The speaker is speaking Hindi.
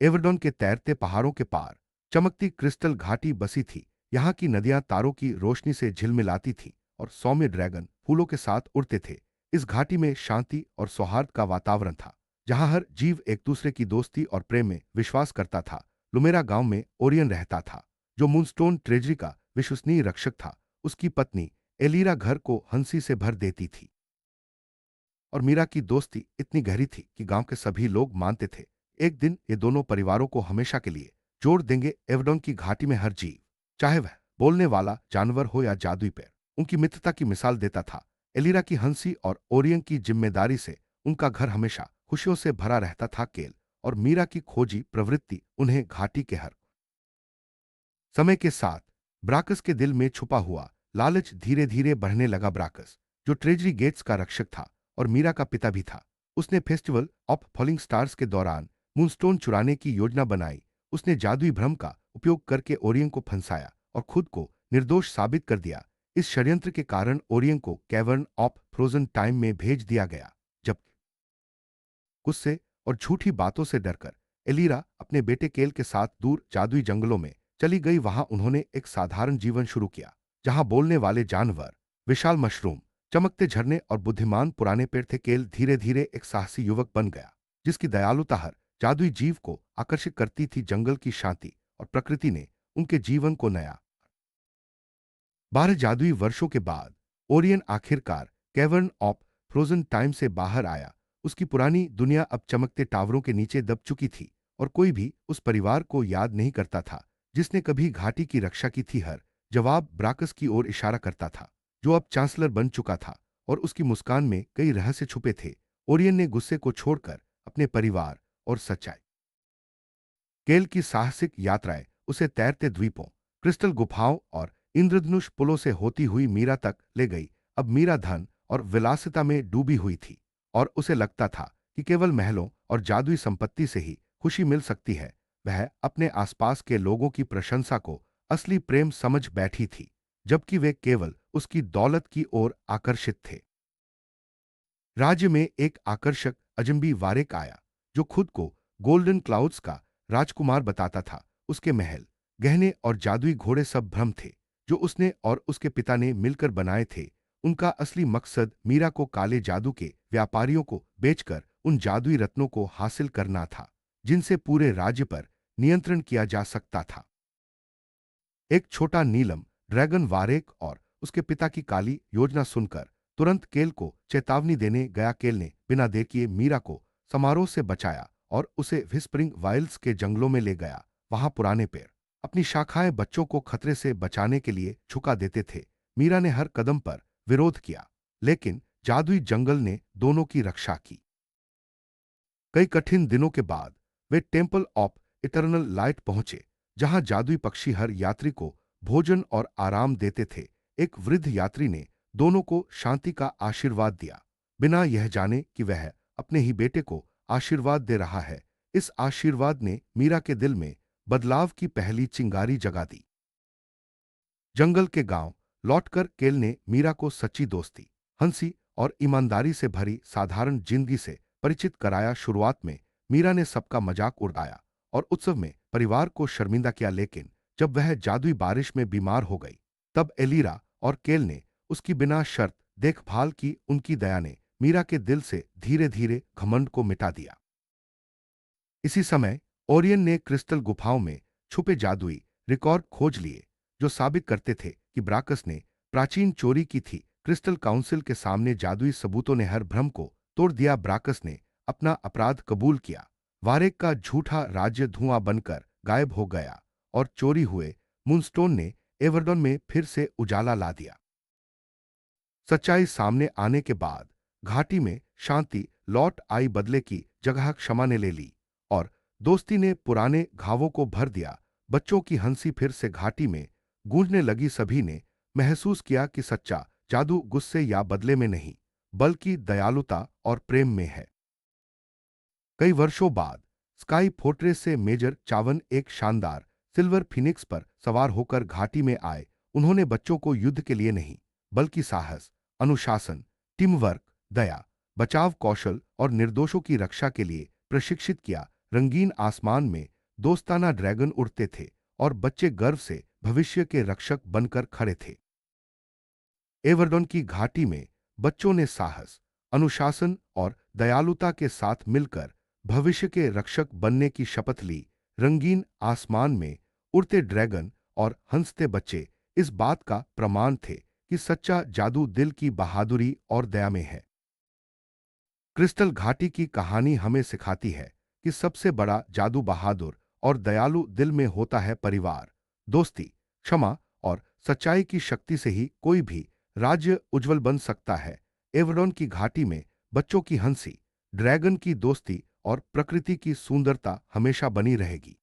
एवर्डन के तैरते पहाड़ों के पार चमकती क्रिस्टल घाटी बसी थी। यहाँ की नदियां तारों की रोशनी से झिलमिलाती थीं और सौम्य ड्रैगन फूलों के साथ उड़ते थे। इस घाटी में शांति और सौहार्द का वातावरण था, जहाँ हर जीव एक दूसरे की दोस्ती और प्रेम में विश्वास करता था। लुमेरा गांव में ओरियन रहता था, जो मूनस्टोन ट्रेजरी का विश्वसनीय रक्षक था। उसकी पत्नी एलीरा घर को हंसी से भर देती थी और मीरा की दोस्ती इतनी गहरी थी कि गांव के सभी लोग मानते थे एक दिन ये दोनों परिवारों को हमेशा के लिए जोड़ देंगे। एवडोन की घाटी में हर जीव, चाहे वह बोलने वाला जानवर हो या जादुई पेड़, उनकी मित्रता की मिसाल देता था। एलिरा की हंसी और ओरियन की जिम्मेदारी से उनका घर हमेशा खुशियों से भरा रहता था। केल और मीरा की खोजी प्रवृत्ति उन्हें घाटी के हर समय के साथ ब्राकस के दिल में छुपा हुआ लालच धीरे धीरे बढ़ने लगा। ब्राकस, जो ट्रेजरी गेट्स का रक्षक था और मीरा का पिता भी था, उसने फेस्टिवल ऑफ फॉलिंग स्टार्स के दौरान मूनस्टोन चुराने की योजना बनाई। उसने जादुई भ्रम का उपयोग करके ओरियन को फंसाया और खुद को निर्दोष साबित कर दिया। इस षड्यंत्र के कारण ओरियन को कैवर्न ऑफ फ्रोजन टाइम में भेज दिया गया, जब गुस्से और झूठी बातों से डरकर एलीरा अपने बेटे केल के साथ दूर जादुई जंगलों में चली गई। वहां उन्होंने एक साधारण जीवन शुरू किया, जहां बोलने वाले जानवर, विशाल मशरूम, चमकते झरने और बुद्धिमान पुराने पेड़ थे। केल धीरे धीरे एक साहसी युवक बन गया, जिसकी दयालुता हर जादुई जीव को आकर्षित करती थी। जंगल की शांति और प्रकृति ने उनके जीवन को नया 12 जादुई वर्षों के बाद ओरियन आखिरकार कैवर्न ऑफ फ्रोजन टाइम से बाहर आया। उसकी पुरानी दुनिया अब चमकते टावरों के नीचे दब चुकी थी और कोई भी उस परिवार को याद नहीं करता था जिसने कभी घाटी की रक्षा की थी। हर जवाब ब्राकस की ओर इशारा करता था, जो अब चांसलर बन चुका था, और उसकी मुस्कान में कई रहस्य छुपे थे। ओरियन ने गुस्से को छोड़कर अपने परिवार और सच्चाई केल की साहसिक यात्राएं उसे तैरते द्वीपों, क्रिस्टल गुफाओं और इंद्रधनुष पुलों से होती हुई मीरा तक ले गई। अब मीरा धन और विलासिता में डूबी हुई थी और उसे लगता था कि केवल महलों और जादुई संपत्ति से ही खुशी मिल सकती है। वह अपने आसपास के लोगों की प्रशंसा को असली प्रेम समझ बैठी थी, जबकि वे केवल उसकी दौलत की ओर आकर्षित थे। राज्य में एक आकर्षक अजंबी वारेक आया, जो खुद को गोल्डन क्लाउड्स का राजकुमार बताता था। उसके महल, गहने और जादुई घोड़े सब भ्रम थे, जो उसने और उसके पिता ने मिलकर बनाए थे। उनका असली मकसद मीरा को काले जादू के व्यापारियों को बेचकर उन जादुई रत्नों को हासिल करना था, जिनसे पूरे राज्य पर नियंत्रण किया जा सकता था। एक छोटा नीलम ड्रैगन वारेक और उसके पिता की काली योजना सुनकर तुरंत केल को चेतावनी देने गया। केल ने बिना देर किए मीरा को समारोह से बचाया और उसे व्हिस्परिंग वाइल्ड्स के जंगलों में ले गया। वहां पुराने पेड़ अपनी शाखाएं बच्चों को खतरे से बचाने के लिए झुका देते थे। मीरा ने हर कदम पर विरोध किया, लेकिन जादुई जंगल ने दोनों की रक्षा की। कई कठिन दिनों के बाद वे टेम्पल ऑफ इटर्नल लाइट पहुंचे, जहां जादुई पक्षी हर यात्री को भोजन और आराम देते थे। एक वृद्ध यात्री ने दोनों को शांति का आशीर्वाद दिया, बिना यह जाने कि वह अपने ही बेटे को आशीर्वाद दे रहा है। इस आशीर्वाद ने मीरा के दिल में बदलाव की पहली चिंगारी जगा दी। जंगल के गांव लौटकर केल ने मीरा को सच्ची दोस्ती, हंसी और ईमानदारी से भरी साधारण जिंदगी से परिचित कराया। शुरुआत में मीरा ने सबका मजाक उड़ाया और उत्सव में परिवार को शर्मिंदा किया, लेकिन जब वह जादुई बारिश में बीमार हो गई, तब एलीरा और केल ने उसकी बिना शर्त देखभाल की। उनकी दया ने मीरा के दिल से धीरे धीरे घमंड को मिटा दिया। इसी समय ओरियन ने क्रिस्टल गुफाओं में छुपे जादुई रिकॉर्ड खोज लिए, जो साबित करते थे कि ब्राकस ने प्राचीन चोरी की थी। क्रिस्टल काउंसिल के सामने जादुई सबूतों ने हर भ्रम को तोड़ दिया। ब्राकस ने अपना अपराध कबूल किया। वारेक का झूठा राज्य धुआं बनकर गायब हो गया और चोरी हुए मूनस्टोन ने एवर्डन में फिर से उजाला ला दिया। सच्चाई सामने आने के बाद घाटी में शांति लौट आई। बदले की जगह क्षमा ने ले ली और दोस्ती ने पुराने घावों को भर दिया। बच्चों की हंसी फिर से घाटी में गूंजने लगी। सभी ने महसूस किया कि सच्चा जादू गुस्से या बदले में नहीं, बल्कि दयालुता और प्रेम में है। कई वर्षों बाद स्काई फोर्ट्रेस से मेजर चावन एक शानदार सिल्वर फिनिक्स पर सवार होकर घाटी में आए। उन्होंने बच्चों को युद्ध के लिए नहीं, बल्कि साहस, अनुशासन, टीम वर्क, दया, बचाव कौशल और निर्दोषों की रक्षा के लिए प्रशिक्षित किया। रंगीन आसमान में दोस्ताना ड्रैगन उड़ते थे और बच्चे गर्व से भविष्य के रक्षक बनकर खड़े थे। एवर्डन की घाटी में बच्चों ने साहस, अनुशासन और दयालुता के साथ मिलकर भविष्य के रक्षक बनने की शपथ ली। रंगीन आसमान में उड़ते ड्रैगन और हंसते बच्चे इस बात का प्रमाण थे कि सच्चा जादू दिल की बहादुरी और दया में है। क्रिस्टल घाटी की कहानी हमें सिखाती है कि सबसे बड़ा जादू बहादुर और दयालु दिल में होता है। परिवार, दोस्ती, क्षमा और सच्चाई की शक्ति से ही कोई भी राज्य उज्जवल बन सकता है। एवरडॉन की घाटी में बच्चों की हंसी, ड्रैगन की दोस्ती और प्रकृति की सुंदरता हमेशा बनी रहेगी।